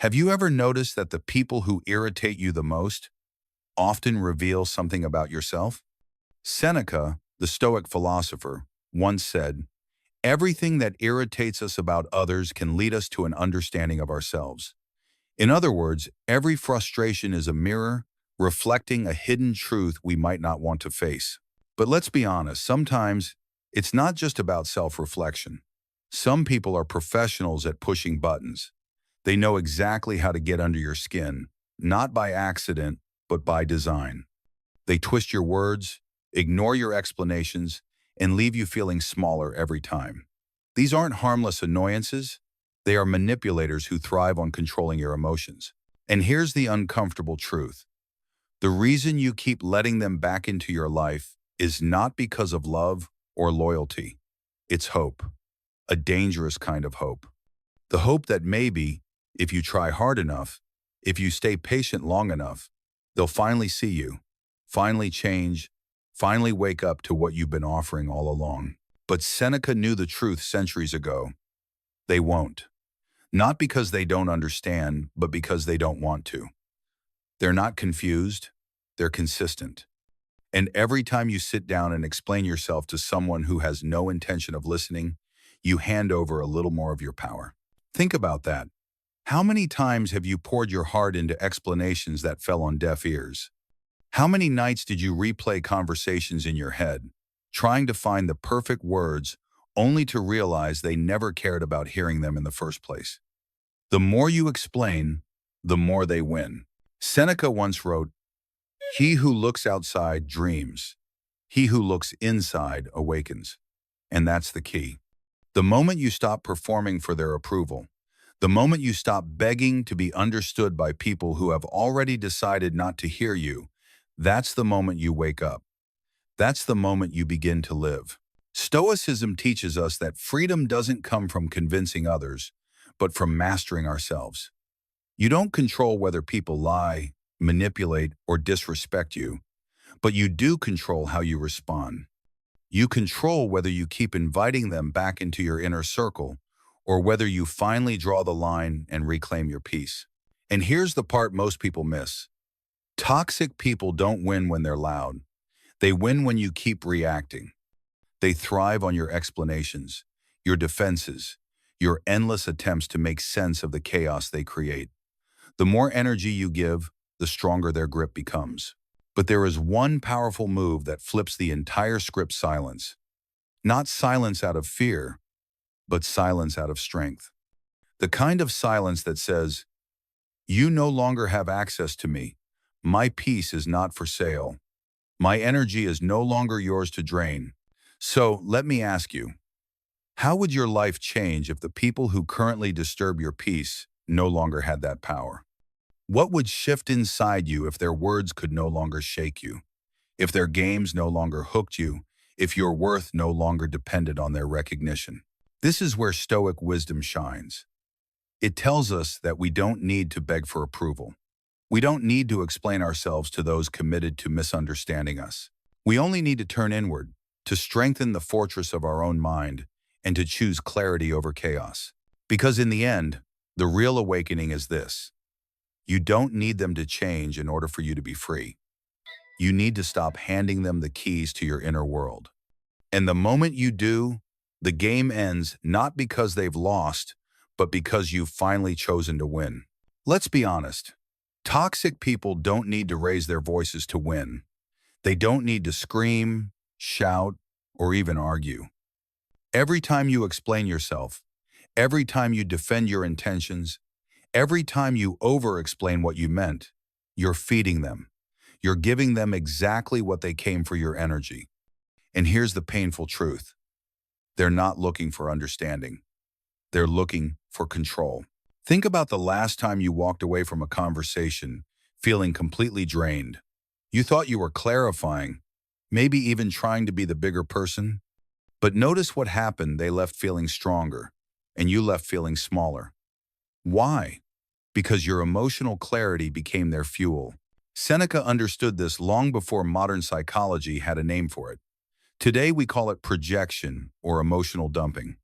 Have you ever noticed that the people who irritate you the most often reveal something about yourself? Seneca, the Stoic philosopher, once said, "Everything that irritates us about others can lead us to an understanding of ourselves." In other words, every frustration is a mirror reflecting a hidden truth we might not want to face. But let's be honest, sometimes it's not just about self-reflection. Some people are professionals at pushing buttons. They know exactly how to get under your skin, not by accident, but by design. They twist your words, ignore your explanations, and leave you feeling smaller every time. These aren't harmless annoyances. They are manipulators who thrive on controlling your emotions. And here's the uncomfortable truth. The reason you keep letting them back into your life is not because of love or loyalty. It's hope, a dangerous kind of hope. The hope that maybe, if you try hard enough, if you stay patient long enough, they'll finally see you, finally change, finally wake up to what you've been offering all along. But Seneca knew the truth centuries ago. They won't. Not because they don't understand, but because they don't want to. They're not confused, they're consistent. And every time you sit down and explain yourself to someone who has no intention of listening, you hand over a little more of your power. Think about that. How many times have you poured your heart into explanations that fell on deaf ears? How many nights did you replay conversations in your head, trying to find the perfect words, only to realize they never cared about hearing them in the first place? The more you explain, the more they win. Seneca once wrote, "He who looks outside dreams. He who looks inside awakens." And that's the key. The moment you stop performing for their approval, the moment you stop begging to be understood by people who have already decided not to hear you, that's the moment you wake up. That's the moment you begin to live. Stoicism teaches us that freedom doesn't come from convincing others, but from mastering ourselves. You don't control whether people lie, manipulate, or disrespect you, but you do control how you respond. You control whether you keep inviting them back into your inner circle or whether you finally draw the line and reclaim your peace. And here's the part most people miss. Toxic people don't win when they're loud. They win when you keep reacting. They thrive on your explanations, your defenses, your endless attempts to make sense of the chaos they create. The more energy you give, the stronger their grip becomes. But there is one powerful move that flips the entire script: silence. Not silence out of fear, but silence out of strength. The kind of silence that says, "You no longer have access to me. My peace is not for sale. My energy is no longer yours to drain." So let me ask you, how would your life change if the people who currently disturb your peace no longer had that power? What would shift inside you if their words could no longer shake you? If their games no longer hooked you? If your worth no longer depended on their recognition? This is where Stoic wisdom shines. It tells us that we don't need to beg for approval. We don't need to explain ourselves to those committed to misunderstanding us. We only need to turn inward, to strengthen the fortress of our own mind, and to choose clarity over chaos. Because in the end, the real awakening is this: you don't need them to change in order for you to be free. You need to stop handing them the keys to your inner world. And the moment you do, the game ends not because they've lost, but because you've finally chosen to win. Let's be honest. Toxic people don't need to raise their voices to win. They don't need to scream, shout, or even argue. Every time you explain yourself, every time you defend your intentions, every time you over-explain what you meant, you're feeding them. You're giving them exactly what they came for: your energy. And here's the painful truth. They're not looking for understanding. They're looking for control. Think about the last time you walked away from a conversation feeling completely drained. You thought you were clarifying, maybe even trying to be the bigger person. But notice what happened. They left feeling stronger, and you left feeling smaller. Why? Because your emotional clarity became their fuel. Seneca understood this long before modern psychology had a name for it. Today we call it projection or emotional dumping.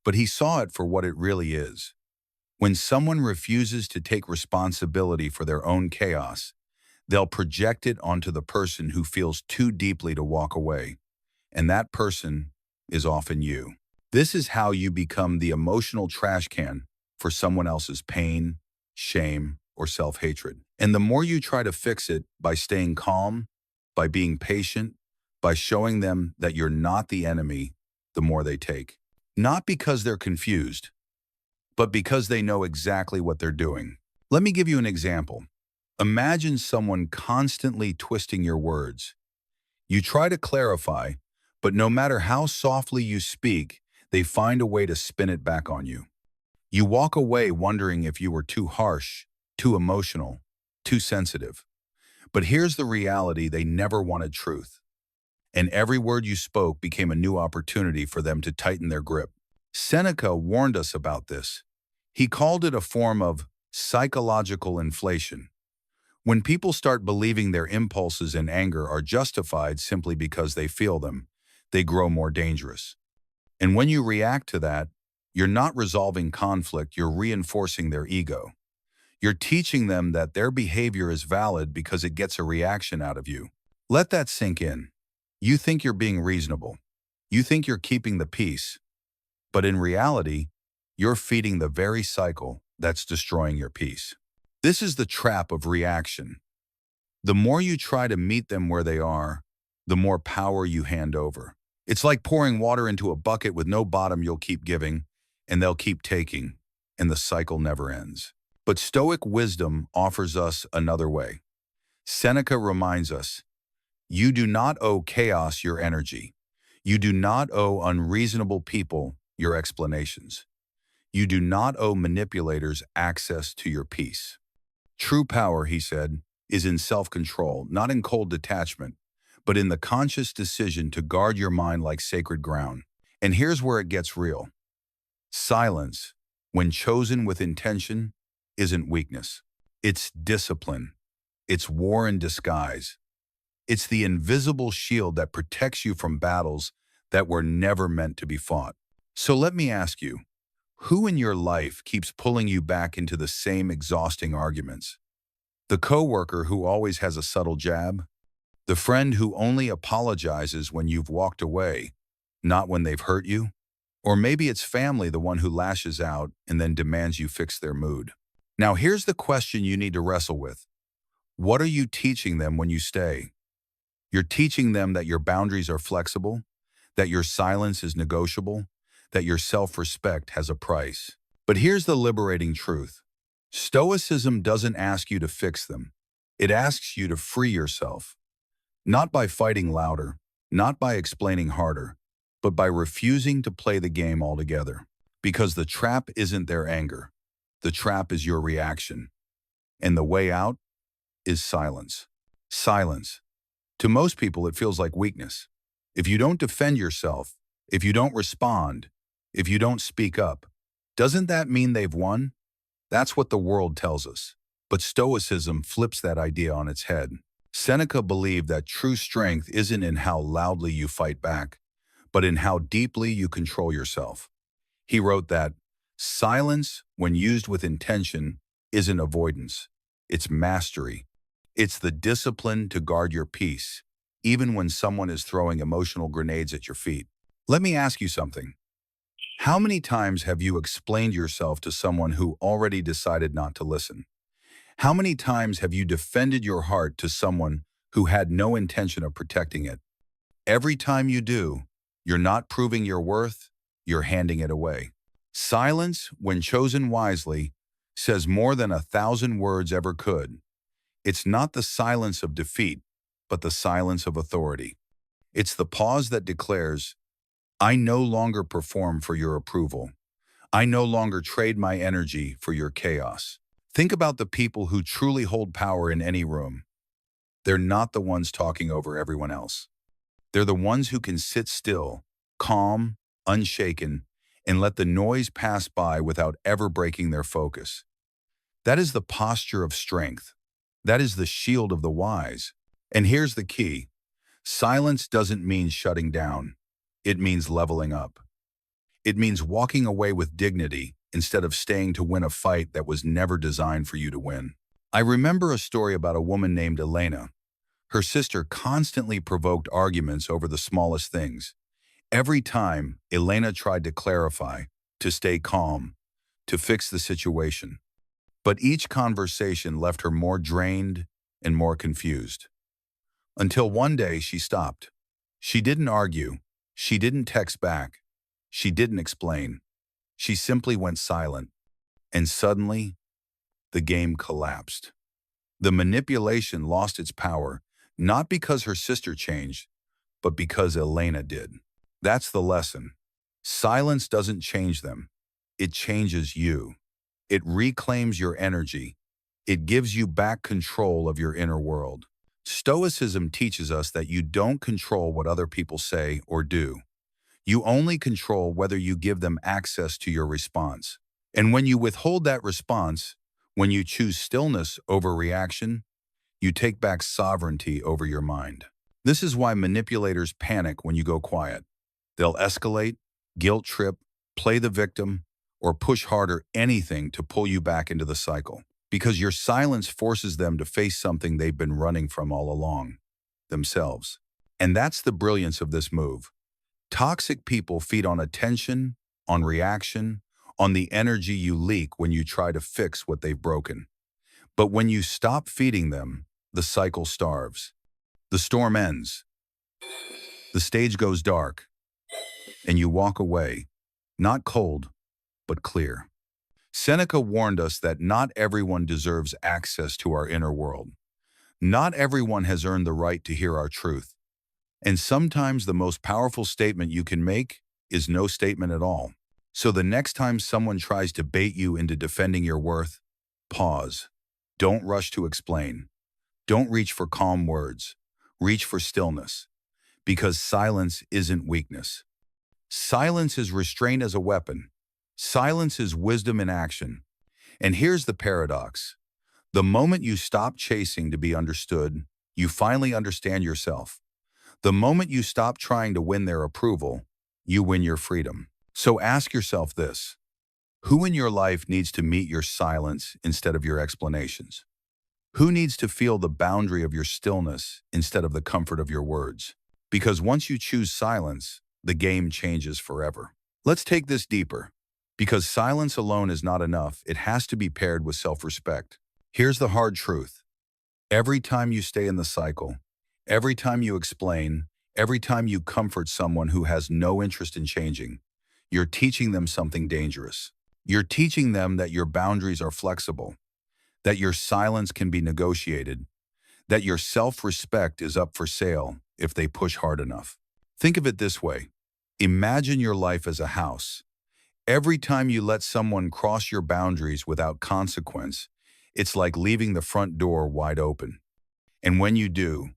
But he saw it for what it really is. When someone refuses to take responsibility for their own chaos, they'll project it onto the person who feels too deeply to walk away, and that person is often you. This is how you become the emotional trash can for someone else's pain, shame, or self-hatred. And the more you try to fix it by staying calm, by being patient, by showing them that you're not the enemy, the more they take. Not because they're confused, but because they know exactly what they're doing. Let me give you an example. Imagine someone constantly twisting your words. You try to clarify, but no matter how softly you speak, they find a way to spin it back on you. You walk away wondering if you were too harsh, too emotional, too sensitive. But here's the reality: they never wanted truth. And every word you spoke became a new opportunity for them to tighten their grip. Seneca warned us about this. He called it a form of psychological inflation. When people start believing their impulses and anger are justified simply because they feel them, they grow more dangerous. And when you react to that, you're not resolving conflict, you're reinforcing their ego. You're teaching them that their behavior is valid because it gets a reaction out of you. Let that sink in. You think you're being reasonable. You think you're keeping the peace. But in reality, you're feeding the very cycle that's destroying your peace. This is the trap of reaction. The more you try to meet them where they are, the more power you hand over. It's like pouring water into a bucket with no bottom. You'll keep giving, and they'll keep taking, and the cycle never ends. But Stoic wisdom offers us another way. Seneca reminds us, you do not owe chaos your energy. You do not owe unreasonable people your explanations. You do not owe manipulators access to your peace. True power, he said, is in self-control, not in cold detachment, but in the conscious decision to guard your mind like sacred ground. And here's where it gets real. Silence, when chosen with intention, isn't weakness. It's discipline. It's war in disguise. It's the invisible shield that protects you from battles that were never meant to be fought. So let me ask you, who in your life keeps pulling you back into the same exhausting arguments? The coworker who always has a subtle jab? The friend who only apologizes when you've walked away, not when they've hurt you? Or maybe it's family, the one who lashes out and then demands you fix their mood. Now here's the question you need to wrestle with. What are you teaching them when you stay? You're teaching them that your boundaries are flexible, that your silence is negotiable, that your self-respect has a price. But here's the liberating truth. Stoicism doesn't ask you to fix them. It asks you to free yourself. Not by fighting louder, not by explaining harder, but by refusing to play the game altogether. Because the trap isn't their anger. The trap is your reaction. And the way out is silence. Silence. To most people, it feels like weakness. If you don't defend yourself, if you don't respond, if you don't speak up, doesn't that mean they've won? That's what the world tells us. But Stoicism flips that idea on its head. Seneca believed that true strength isn't in how loudly you fight back, but in how deeply you control yourself. He wrote that silence, when used with intention, isn't avoidance. It's mastery. It's the discipline to guard your peace, even when someone is throwing emotional grenades at your feet. Let me ask you something. How many times have you explained yourself to someone who already decided not to listen? How many times have you defended your heart to someone who had no intention of protecting it? Every time you do, you're not proving your worth, you're handing it away. Silence, when chosen wisely, says more than 1,000 words ever could. It's not the silence of defeat, but the silence of authority. It's the pause that declares, I no longer perform for your approval. I no longer trade my energy for your chaos. Think about the people who truly hold power in any room. They're not the ones talking over everyone else. They're the ones who can sit still, calm, unshaken, and let the noise pass by without ever breaking their focus. That is the posture of strength. That is the shield of the wise. And here's the key. Silence doesn't mean shutting down. It means leveling up. It means walking away with dignity instead of staying to win a fight that was never designed for you to win. I remember a story about a woman named Elena. Her sister constantly provoked arguments over the smallest things. Every time, Elena tried to clarify, to stay calm, to fix the situation. But each conversation left her more drained and more confused. Until one day she stopped. She didn't argue. She didn't text back. She didn't explain. She simply went silent. And suddenly, the game collapsed. The manipulation lost its power, not because her sister changed, but because Elena did. That's the lesson. Silence doesn't change them. It changes you. It reclaims your energy. It gives you back control of your inner world. Stoicism teaches us that you don't control what other people say or do. You only control whether you give them access to your response. And when you withhold that response, when you choose stillness over reaction, you take back sovereignty over your mind. This is why manipulators panic when you go quiet. They'll escalate, guilt trip, play the victim, or push harder anything to pull you back into the cycle. Because your silence forces them to face something they've been running from all along, themselves. And that's the brilliance of this move. Toxic people feed on attention, on reaction, on the energy you leak when you try to fix what they've broken. But when you stop feeding them, the cycle starves. The storm ends. The stage goes dark, and you walk away, not cold, but clear. Seneca warned us that not everyone deserves access to our inner world. Not everyone has earned the right to hear our truth. And sometimes the most powerful statement you can make is no statement at all. So the next time someone tries to bait you into defending your worth, pause. Don't rush to explain. Don't reach for calm words. Reach for stillness. Because silence isn't weakness. Silence is restraint as a weapon. Silence is wisdom in action. And here's the paradox. The moment you stop chasing to be understood, you finally understand yourself. The moment you stop trying to win their approval, you win your freedom. So ask yourself this. Who in your life needs to meet your silence instead of your explanations? Who needs to feel the boundary of your stillness instead of the comfort of your words? Because once you choose silence, the game changes forever. Let's take this deeper. Because silence alone is not enough, it has to be paired with self-respect. Here's the hard truth. Every time you stay in the cycle, every time you explain, every time you comfort someone who has no interest in changing, you're teaching them something dangerous. You're teaching them that your boundaries are flexible, that your silence can be negotiated, that your self-respect is up for sale if they push hard enough. Think of it this way. Imagine your life as a house. Every time you let someone cross your boundaries without consequence, it's like leaving the front door wide open. And when you do,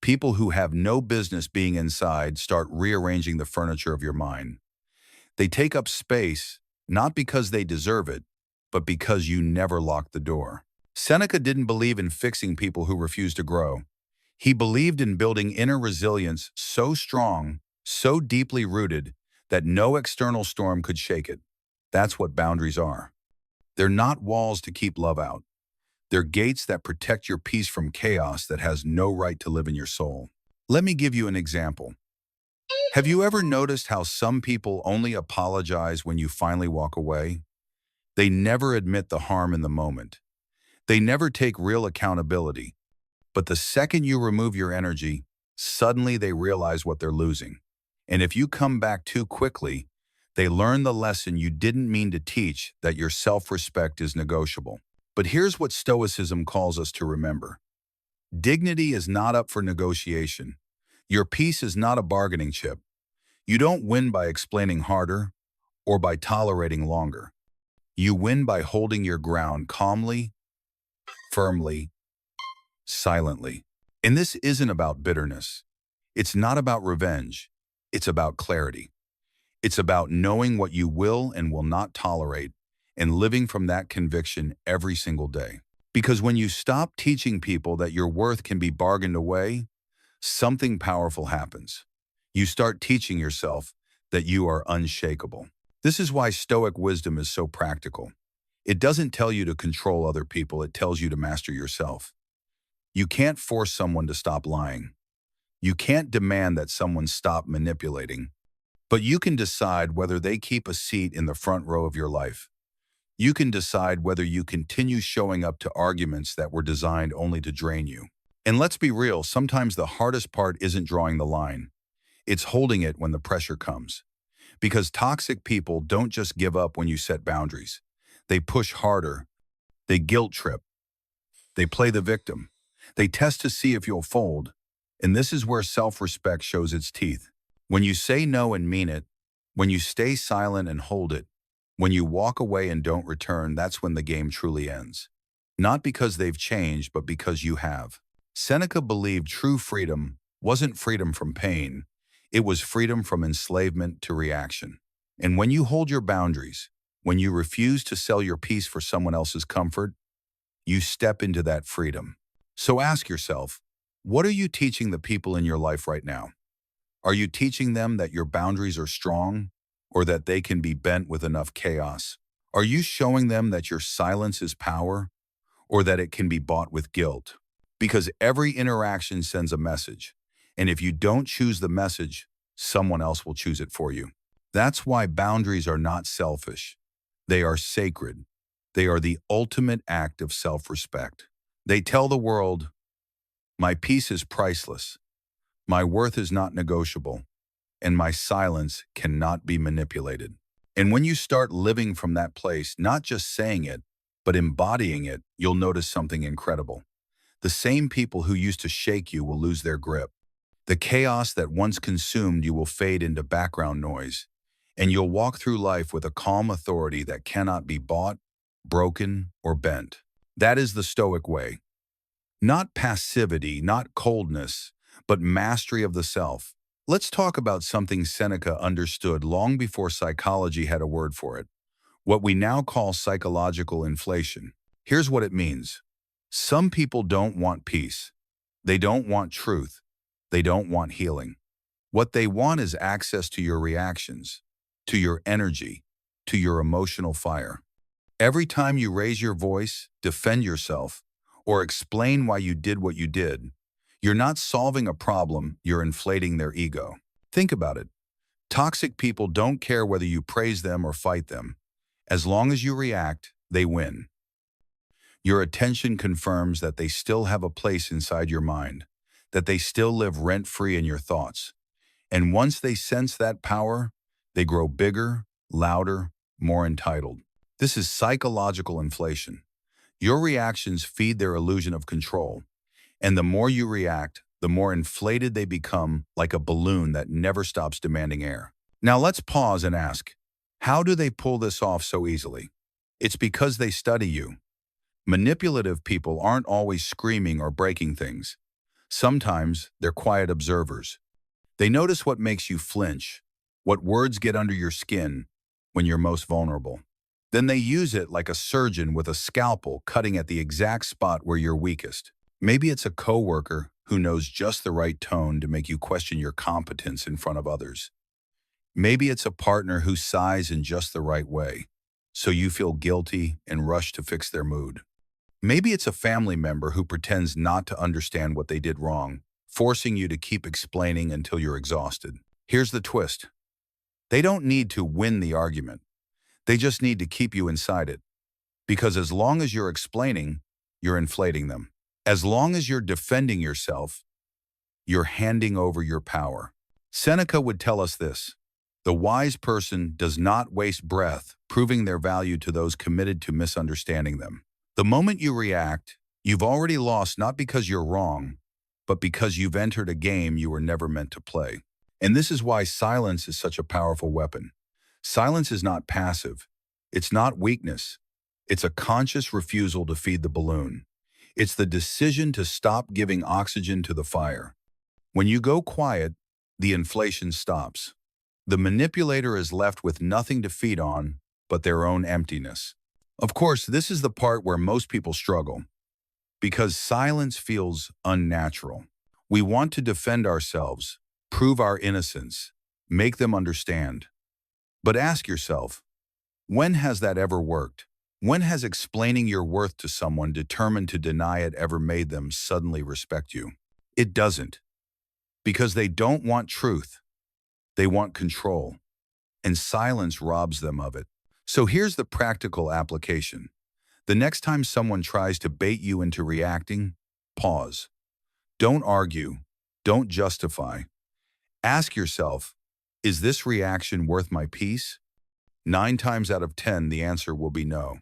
people who have no business being inside start rearranging the furniture of your mind. They take up space, not because they deserve it, but because you never locked the door. Seneca didn't believe in fixing people who refuse to grow. He believed in building inner resilience so strong, so deeply rooted, that no external storm could shake it. That's what boundaries are. They're not walls to keep love out. They're gates that protect your peace from chaos that has no right to live in your soul. Let me give you an example. Have you ever noticed how some people only apologize when you finally walk away? They never admit the harm in the moment. They never take real accountability. But the second you remove your energy, suddenly they realize what they're losing. And if you come back too quickly, they learn the lesson you didn't mean to teach, that your self-respect is negotiable. But here's what Stoicism calls us to remember. Dignity is not up for negotiation. Your peace is not a bargaining chip. You don't win by explaining harder or by tolerating longer. You win by holding your ground calmly, firmly, silently. And this isn't about bitterness. It's not about revenge. It's about clarity. It's about knowing what you will and will not tolerate and living from that conviction every single day. Because when you stop teaching people that your worth can be bargained away, something powerful happens. You start teaching yourself that you are unshakable. This is why Stoic wisdom is so practical. It doesn't tell you to control other people, it tells you to master yourself. You can't force someone to stop lying. You can't demand that someone stop manipulating. But you can decide whether they keep a seat in the front row of your life. You can decide whether you continue showing up to arguments that were designed only to drain you. And let's be real, sometimes the hardest part isn't drawing the line. It's holding it when the pressure comes. Because toxic people don't just give up when you set boundaries. They push harder. They guilt trip. They play the victim. They test to see if you'll fold. And this is where self-respect shows its teeth. When you say no and mean it, when you stay silent and hold it, when you walk away and don't return, that's when the game truly ends. Not because they've changed, but because you have. Seneca believed true freedom wasn't freedom from pain. It was freedom from enslavement to reaction. And when you hold your boundaries, when you refuse to sell your peace for someone else's comfort, you step into that freedom. So ask yourself, what are you teaching the people in your life right now? Are you teaching them that your boundaries are strong or that they can be bent with enough chaos? Are you showing them that your silence is power or that it can be bought with guilt? Because every interaction sends a message, and if you don't choose the message, someone else will choose it for you. That's why boundaries are not selfish. They are sacred. They are the ultimate act of self-respect. They tell the world, my peace is priceless, my worth is not negotiable, and my silence cannot be manipulated. And when you start living from that place, not just saying it, but embodying it, you'll notice something incredible. The same people who used to shake you will lose their grip. The chaos that once consumed you will fade into background noise, and you'll walk through life with a calm authority that cannot be bought, broken, or bent. That is the Stoic way. Not passivity, not coldness, but mastery of the self. Let's talk about something Seneca understood long before psychology had a word for it. What we now call psychological inflation. Here's what it means. Some people don't want peace. They don't want truth. They don't want healing. What they want is access to your reactions, to your energy, to your emotional fire. Every time you raise your voice, defend yourself, or explain why you did what you did, you're not solving a problem, you're inflating their ego. Think about it. Toxic people don't care whether you praise them or fight them. As long as you react, they win. Your attention confirms that they still have a place inside your mind, that they still live rent-free in your thoughts. And once they sense that power, they grow bigger, louder, more entitled. This is psychological inflation. Your reactions feed their illusion of control. And the more you react, the more inflated they become, like a balloon that never stops demanding air. Now let's pause and ask, how do they pull this off so easily? It's because they study you. Manipulative people aren't always screaming or breaking things. Sometimes they're quiet observers. They notice what makes you flinch, what words get under your skin when you're most vulnerable. Then they use it like a surgeon with a scalpel cutting at the exact spot where you're weakest. Maybe it's a coworker who knows just the right tone to make you question your competence in front of others. Maybe it's a partner who sighs in just the right way, so you feel guilty and rush to fix their mood. Maybe it's a family member who pretends not to understand what they did wrong, forcing you to keep explaining until you're exhausted. Here's the twist. They don't need to win the argument. They just need to keep you inside it. Because as long as you're explaining, you're inflating them. As long as you're defending yourself, you're handing over your power. Seneca would tell us this: the wise person does not waste breath proving their value to those committed to misunderstanding them. The moment you react, you've already lost, not because you're wrong, but because you've entered a game you were never meant to play. And this is why silence is such a powerful weapon. Silence is not passive. It's not weakness. It's a conscious refusal to feed the balloon. It's the decision to stop giving oxygen to the fire. When you go quiet, the inflation stops. The manipulator is left with nothing to feed on but their own emptiness. Of course, this is the part where most people struggle, because silence feels unnatural. We want to defend ourselves, prove our innocence, make them understand. But ask yourself, when has that ever worked? When has explaining your worth to someone determined to deny it ever made them suddenly respect you? It doesn't, because they don't want truth. They want control, and silence robs them of it. So here's the practical application. The next time someone tries to bait you into reacting, pause. Don't argue. Don't justify. Ask yourself, is this reaction worth my peace? 9 times out of 10, the answer will be no.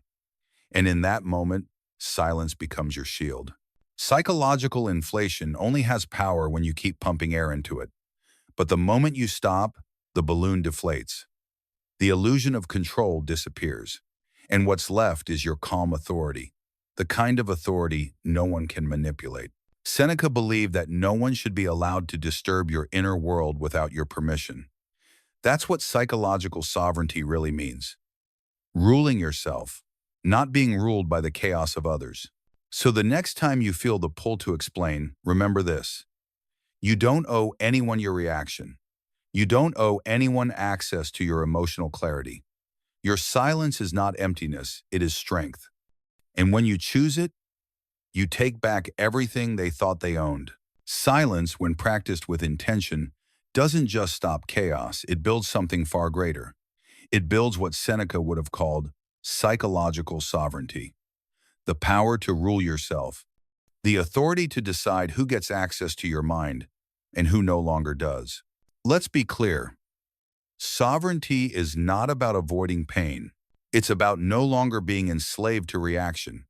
And in that moment, silence becomes your shield. Psychological inflation only has power when you keep pumping air into it. But the moment you stop, the balloon deflates. The illusion of control disappears. And what's left is your calm authority, the kind of authority no one can manipulate. Seneca believed that no one should be allowed to disturb your inner world without your permission. That's what psychological sovereignty really means. Ruling yourself, not being ruled by the chaos of others. So the next time you feel the pull to explain, remember this. You don't owe anyone your reaction. You don't owe anyone access to your emotional clarity. Your silence is not emptiness, it is strength. And when you choose it, you take back everything they thought they owned. Silence, when practiced with intention, doesn't just stop chaos, it builds something far greater. It builds what Seneca would have called psychological sovereignty, the power to rule yourself, the authority to decide who gets access to your mind and who no longer does. Let's be clear. Sovereignty is not about avoiding pain. It's about no longer being enslaved to reaction.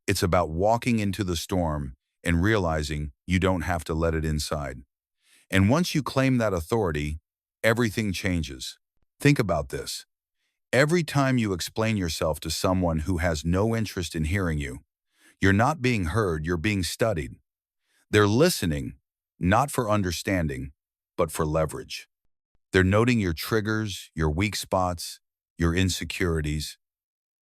It's about walking into the storm and realizing you don't have to let it inside. And once you claim that authority, everything changes. Think about this. Every time you explain yourself to someone who has no interest in hearing you, you're not being heard, you're being studied. They're listening, not for understanding, but for leverage. They're noting your triggers, your weak spots, your insecurities,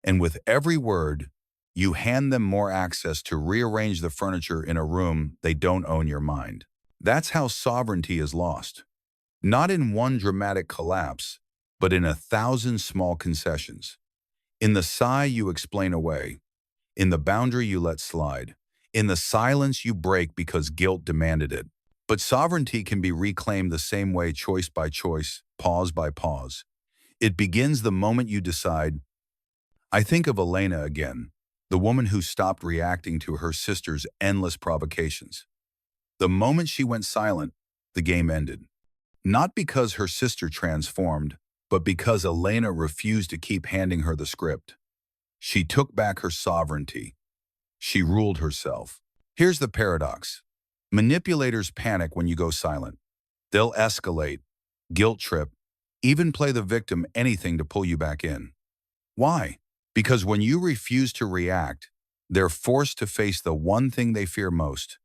and with every word, you hand them more access to rearrange the furniture in a room they don't own your mind. That's how sovereignty is lost. Not in one dramatic collapse, but in 1,000 small concessions. In the sigh you explain away, in the boundary you let slide, in the silence you break because guilt demanded it. But sovereignty can be reclaimed the same way, choice by choice, pause by pause. It begins the moment you decide. I think of Elena again, the woman who stopped reacting to her sister's endless provocations. The moment she went silent, the game ended. Not because her sister transformed, but because Elena refused to keep handing her the script. She took back her sovereignty. She ruled herself. Here's the paradox. Manipulators panic when you go silent. They'll escalate, guilt trip, even play the victim, anything to pull you back in. Why? Because when you refuse to react, they're forced to face the one thing they fear most.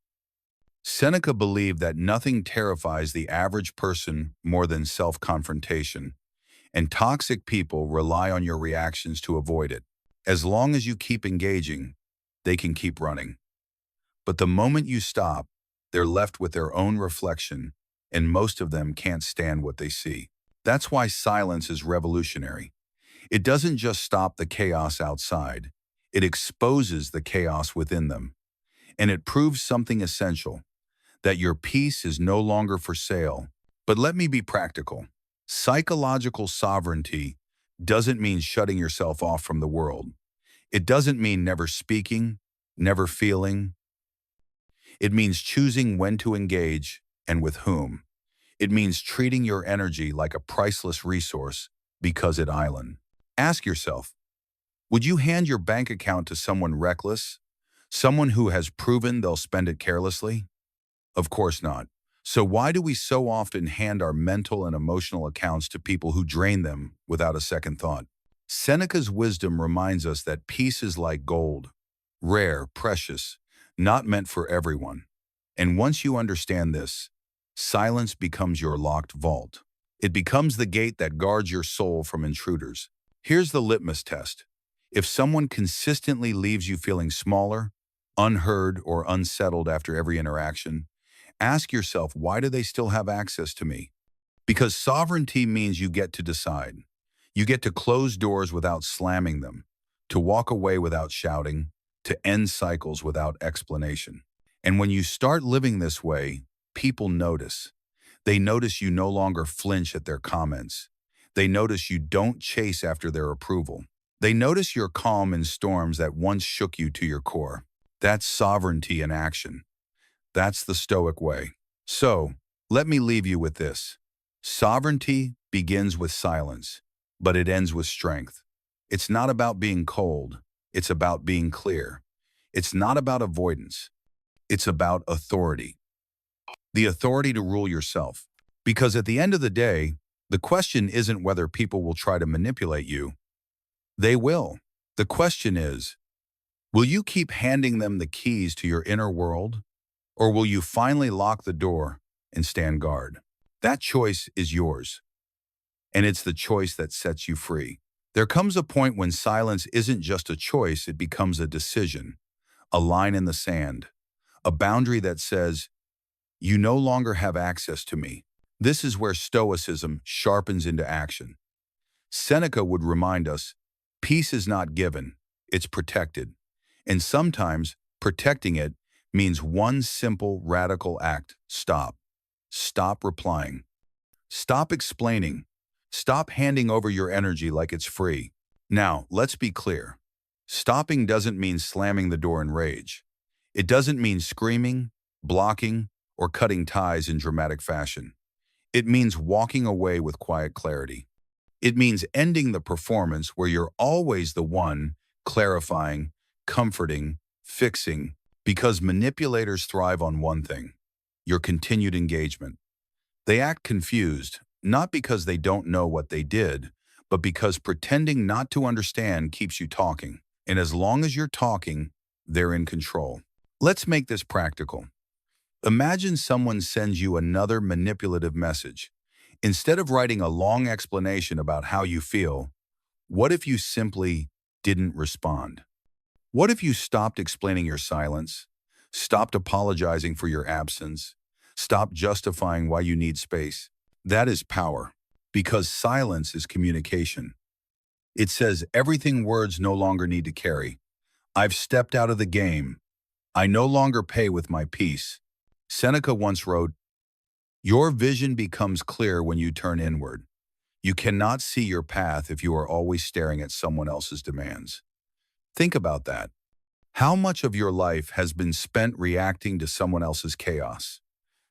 Seneca believed that nothing terrifies the average person more than self-confrontation, and toxic people rely on your reactions to avoid it. As long as you keep engaging, they can keep running. But the moment you stop, they're left with their own reflection, and most of them can't stand what they see. That's why silence is revolutionary. It doesn't just stop the chaos outside, it exposes the chaos within them. And it proves something essential, that your peace is no longer for sale. But let me be practical. Psychological sovereignty doesn't mean shutting yourself off from the world. It doesn't mean never speaking, never feeling. It means choosing when to engage and with whom. It means treating your energy like a priceless resource because it island. Ask yourself, would you hand your bank account to someone reckless? Someone who has proven they'll spend it carelessly? Of course not. So why do we so often hand our mental and emotional accounts to people who drain them without a second thought? Seneca's wisdom reminds us that peace is like gold, rare, precious, not meant for everyone. And once you understand this, silence becomes your locked vault. It becomes the gate that guards your soul from intruders. Here's the litmus test. If someone consistently leaves you feeling smaller, unheard, or unsettled after every interaction, ask yourself, why do they still have access to me? Because sovereignty means you get to decide. You get to close doors without slamming them, to walk away without shouting, to end cycles without explanation. And when you start living this way, people notice. They notice you no longer flinch at their comments. They notice you don't chase after their approval. They notice you're calm in storms that once shook you to your core. That's sovereignty in action. That's the Stoic way. So, let me leave you with this. Sovereignty begins with silence, but it ends with strength. It's not about being cold. It's about being clear. It's not about avoidance. It's about authority. The authority to rule yourself. Because at the end of the day, the question isn't whether people will try to manipulate you. They will. The question is, will you keep handing them the keys to your inner world? Or will you finally lock the door and stand guard? That choice is yours, and it's the choice that sets you free. There comes a point when silence isn't just a choice, it becomes a decision, a line in the sand, a boundary that says, you no longer have access to me. This is where Stoicism sharpens into action. Seneca would remind us, peace is not given, it's protected. And sometimes protecting it means one simple, radical act: stop. Stop replying. Stop explaining. Stop handing over your energy like it's free. Now, let's be clear. Stopping doesn't mean slamming the door in rage. It doesn't mean screaming, blocking, or cutting ties in dramatic fashion. It means walking away with quiet clarity. It means ending the performance where you're always the one clarifying, comforting, fixing, because manipulators thrive on one thing: your continued engagement. They act confused, not because they don't know what they did, but because pretending not to understand keeps you talking. And as long as you're talking, they're in control. Let's make this practical. Imagine someone sends you another manipulative message. Instead of writing a long explanation about how you feel, what if you simply didn't respond? What if you stopped explaining your silence, stopped apologizing for your absence, stopped justifying why you need space? That is power, because silence is communication. It says everything words no longer need to carry. I've stepped out of the game. I no longer pay with my peace. Seneca once wrote, your vision becomes clear when you turn inward. You cannot see your path if you are always staring at someone else's demands. Think about that. How much of your life has been spent reacting to someone else's chaos?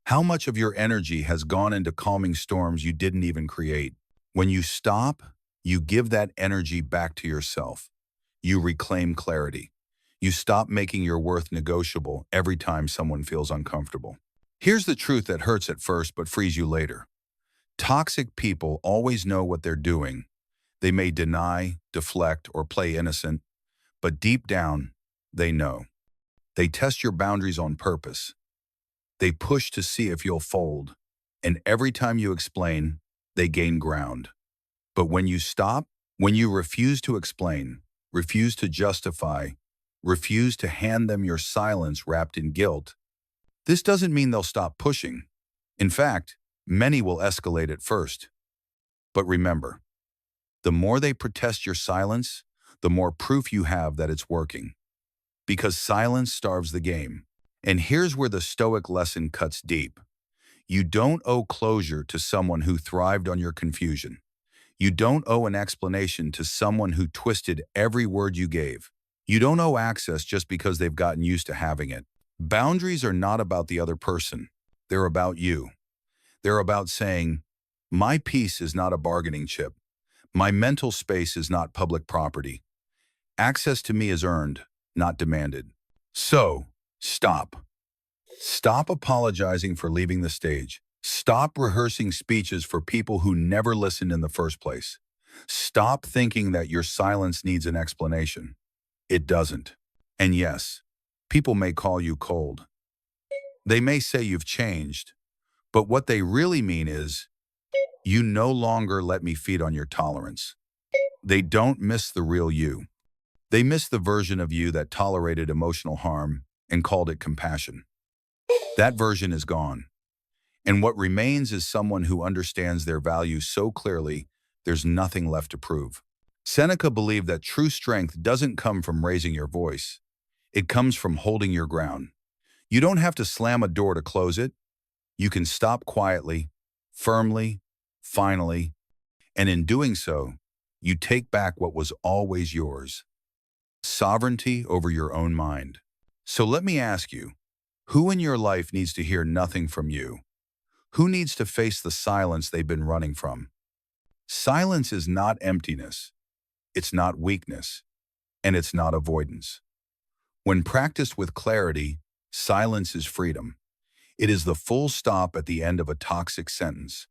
How much of your energy has gone into calming storms you didn't even create? When you stop, you give that energy back to yourself. You reclaim clarity. You stop making your worth negotiable every time someone feels uncomfortable. Here's the truth that hurts at first but frees you later. Toxic people always know what they're doing. They may deny, deflect, or play innocent, but deep down, they know. They test your boundaries on purpose. They push to see if you'll fold, and every time you explain, they gain ground. But when you stop, when you refuse to explain, refuse to justify, refuse to hand them your silence wrapped in guilt, this doesn't mean they'll stop pushing. In fact, many will escalate at first. But remember, the more they protest your silence, the more proof you have that it's working. Because silence starves the game. And here's where the Stoic lesson cuts deep. You don't owe closure to someone who thrived on your confusion. You don't owe an explanation to someone who twisted every word you gave. You don't owe access just because they've gotten used to having it. Boundaries are not about the other person. They're about you. They're about saying, my peace is not a bargaining chip. My mental space is not public property. Access to me is earned, not demanded. So, stop. Stop apologizing for leaving the stage. Stop rehearsing speeches for people who never listened in the first place. Stop thinking that your silence needs an explanation. It doesn't. And yes, people may call you cold. They may say you've changed, but what they really mean is, you no longer let me feed on your tolerance. They don't miss the real you. They miss the version of you that tolerated emotional harm and called it compassion. That version is gone. And what remains is someone who understands their value so clearly there's nothing left to prove. Seneca believed that true strength doesn't come from raising your voice. It comes from holding your ground. You don't have to slam a door to close it. You can stop quietly, firmly, finally, and in doing so, you take back what was always yours: sovereignty over your own mind. So let me ask you, who in your life needs to hear nothing from you? Who needs to face the silence they've been running from? Silence is not emptiness. It's not weakness. And it's not avoidance. When practiced with clarity, silence is freedom. It is the full stop at the end of a toxic sentence.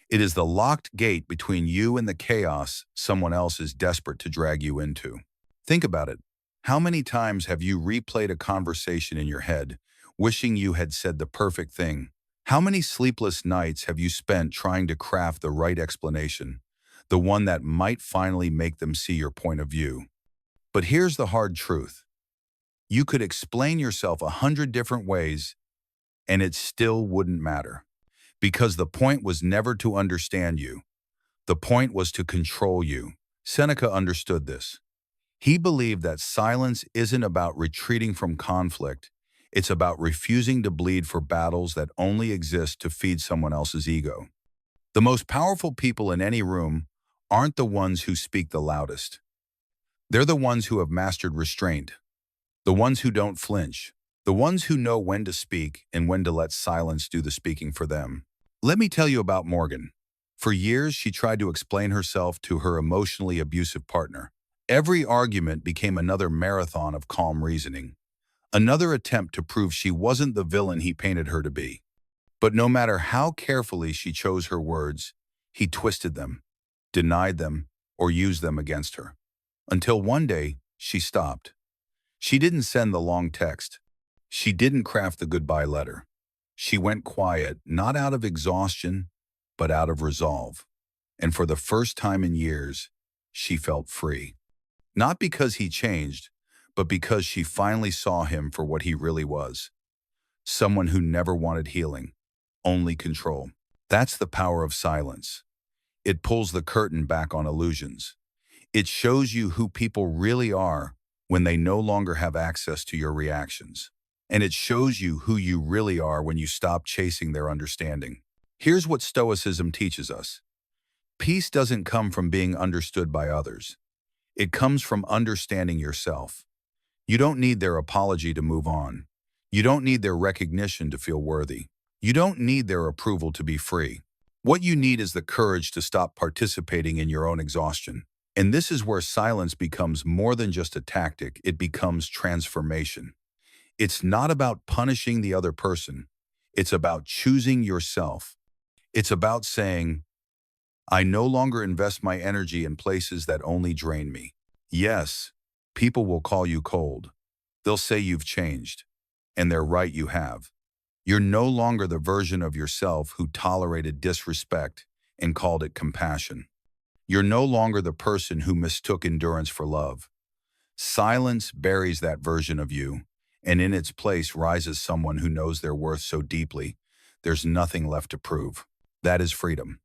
It is the locked gate between you and the chaos someone else is desperate to drag you into. Think about it. How many times have you replayed a conversation in your head, wishing you had said the perfect thing? How many sleepless nights have you spent trying to craft the right explanation, the one that might finally make them see your point of view? But here's the hard truth. You could explain yourself 100 different ways, and it still wouldn't matter. Because the point was never to understand you. The point was to control you. Seneca understood this. He believed that silence isn't about retreating from conflict. It's about refusing to bleed for battles that only exist to feed someone else's ego. The most powerful people in any room aren't the ones who speak the loudest. They're the ones who have mastered restraint, the ones who don't flinch, the ones who know when to speak and when to let silence do the speaking for them. Let me tell you about Morgan. For years, she tried to explain herself to her emotionally abusive partner. Every argument became another marathon of calm reasoning, another attempt to prove she wasn't the villain he painted her to be. But no matter how carefully she chose her words, he twisted them, denied them, or used them against her. Until one day, she stopped. She didn't send the long text. She didn't craft the goodbye letter. She went quiet, not out of exhaustion, but out of resolve. And for the first time in years, she felt free. Not because he changed, but because she finally saw him for what he really was. Someone who never wanted healing, only control. That's the power of silence. It pulls the curtain back on illusions. It shows you who people really are when they no longer have access to your reactions. And it shows you who you really are when you stop chasing their understanding. Here's what Stoicism teaches us. Peace doesn't come from being understood by others. It comes from understanding yourself. You don't need their apology to move on. You don't need their recognition to feel worthy. You don't need their approval to be free. What you need is the courage to stop participating in your own exhaustion. And this is where silence becomes more than just a tactic, it becomes transformation. It's not about punishing the other person. It's about choosing yourself. It's about saying, I no longer invest my energy in places that only drain me. Yes, people will call you cold. They'll say you've changed. And they're right, you have. You're no longer the version of yourself who tolerated disrespect and called it compassion. You're no longer the person who mistook endurance for love. Silence buries that version of you, and in its place rises someone who knows their worth so deeply, there's nothing left to prove. That is freedom.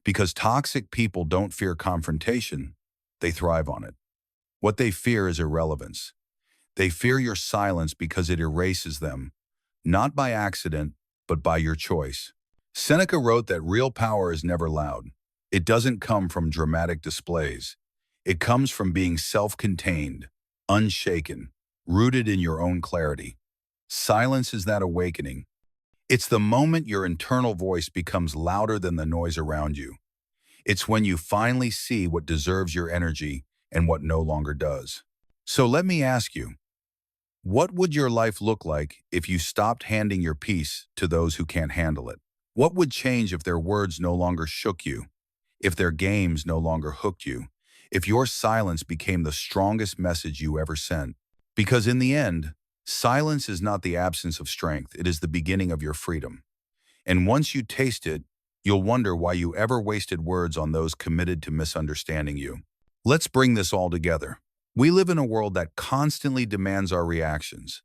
Because toxic people don't fear confrontation, they thrive on it. What they fear is irrelevance. They fear your silence because it erases them, not by accident, but by your choice. Seneca wrote that real power is never loud. It doesn't come from dramatic displays. It comes from being self-contained, unshaken, rooted in your own clarity. Silence is that awakening. It's the moment your internal voice becomes louder than the noise around you. It's when you finally see what deserves your energy and what no longer does. So let me ask you, what would your life look like if you stopped handing your peace to those who can't handle it? What would change if their words no longer shook you? If their games no longer hooked you? If your silence became the strongest message you ever sent? Because in the end, silence is not the absence of strength, it is the beginning of your freedom. And once you taste it, you'll wonder why you ever wasted words on those committed to misunderstanding you. Let's bring this all together. We live in a world that constantly demands our reactions.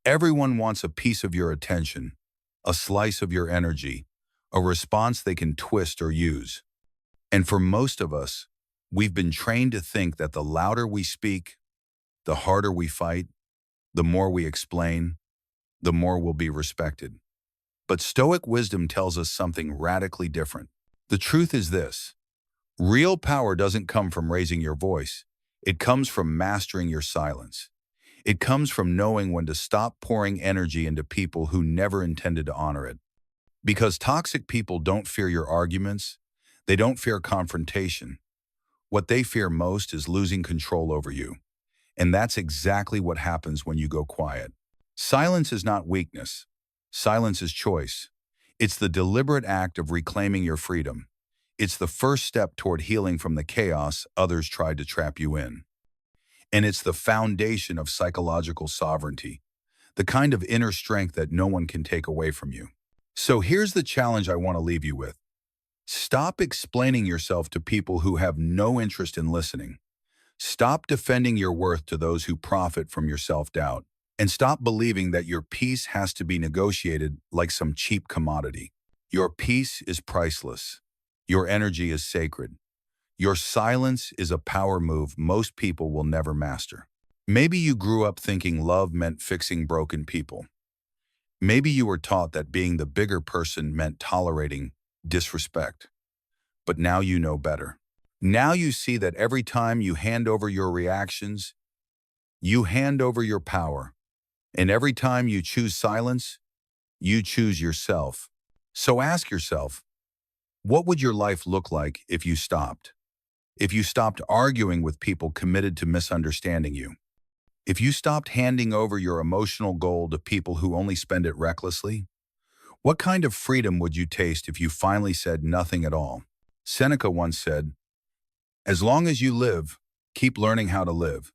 Everyone wants a piece of your attention, a slice of your energy, a response they can twist or use. And for most of us, we've been trained to think that the louder we speak, the harder we fight, the more we explain, the more we'll be respected. But Stoic wisdom tells us something radically different. The truth is this: real power doesn't come from raising your voice. It comes from mastering your silence. It comes from knowing when to stop pouring energy into people who never intended to honor it. Because toxic people don't fear your arguments, they don't fear confrontation. What they fear most is losing control over you. And that's exactly what happens when you go quiet. Silence is not weakness. Silence is choice. It's the deliberate act of reclaiming your freedom. It's the first step toward healing from the chaos others tried to trap you in. And it's the foundation of psychological sovereignty, the kind of inner strength that no one can take away from you. So here's the challenge I want to leave you with. Stop explaining yourself to people who have no interest in listening. Stop defending your worth to those who profit from your self-doubt. And stop believing that your peace has to be negotiated like some cheap commodity. Your peace is priceless. Your energy is sacred. Your silence is a power move most people will never master. Maybe you grew up thinking love meant fixing broken people. Maybe you were taught that being the bigger person meant tolerating disrespect. But now you know better. Now you see that every time you hand over your reactions, you hand over your power. And every time you choose silence, you choose yourself. So ask yourself, what would your life look like if you stopped? If you stopped arguing with people committed to misunderstanding you? If you stopped handing over your emotional gold to people who only spend it recklessly? What kind of freedom would you taste if you finally said nothing at all? Seneca once said, "As long as you live, keep learning how to live."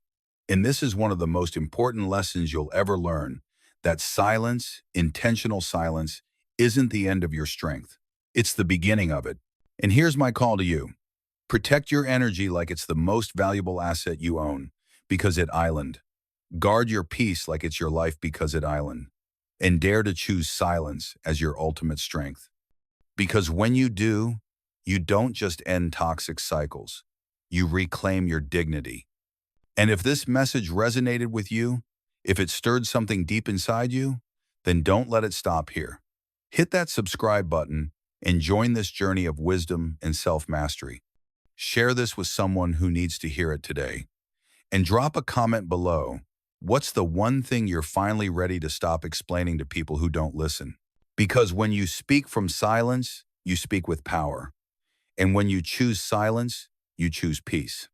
And this is one of the most important lessons you'll ever learn, that silence, intentional silence, isn't the end of your strength. It's the beginning of it. And here's my call to you. Protect your energy like it's the most valuable asset you own, because it island. Guard your peace like it's your life, because it island. And dare to choose silence as your ultimate strength. Because when you do, you don't just end toxic cycles. You reclaim your dignity. And if this message resonated with you, if it stirred something deep inside you, then don't let it stop here. Hit that subscribe button and join this journey of wisdom and self-mastery. Share this with someone who needs to hear it today. And drop a comment below. What's the one thing you're finally ready to stop explaining to people who don't listen? Because when you speak from silence, you speak with power. And when you choose silence, you choose peace.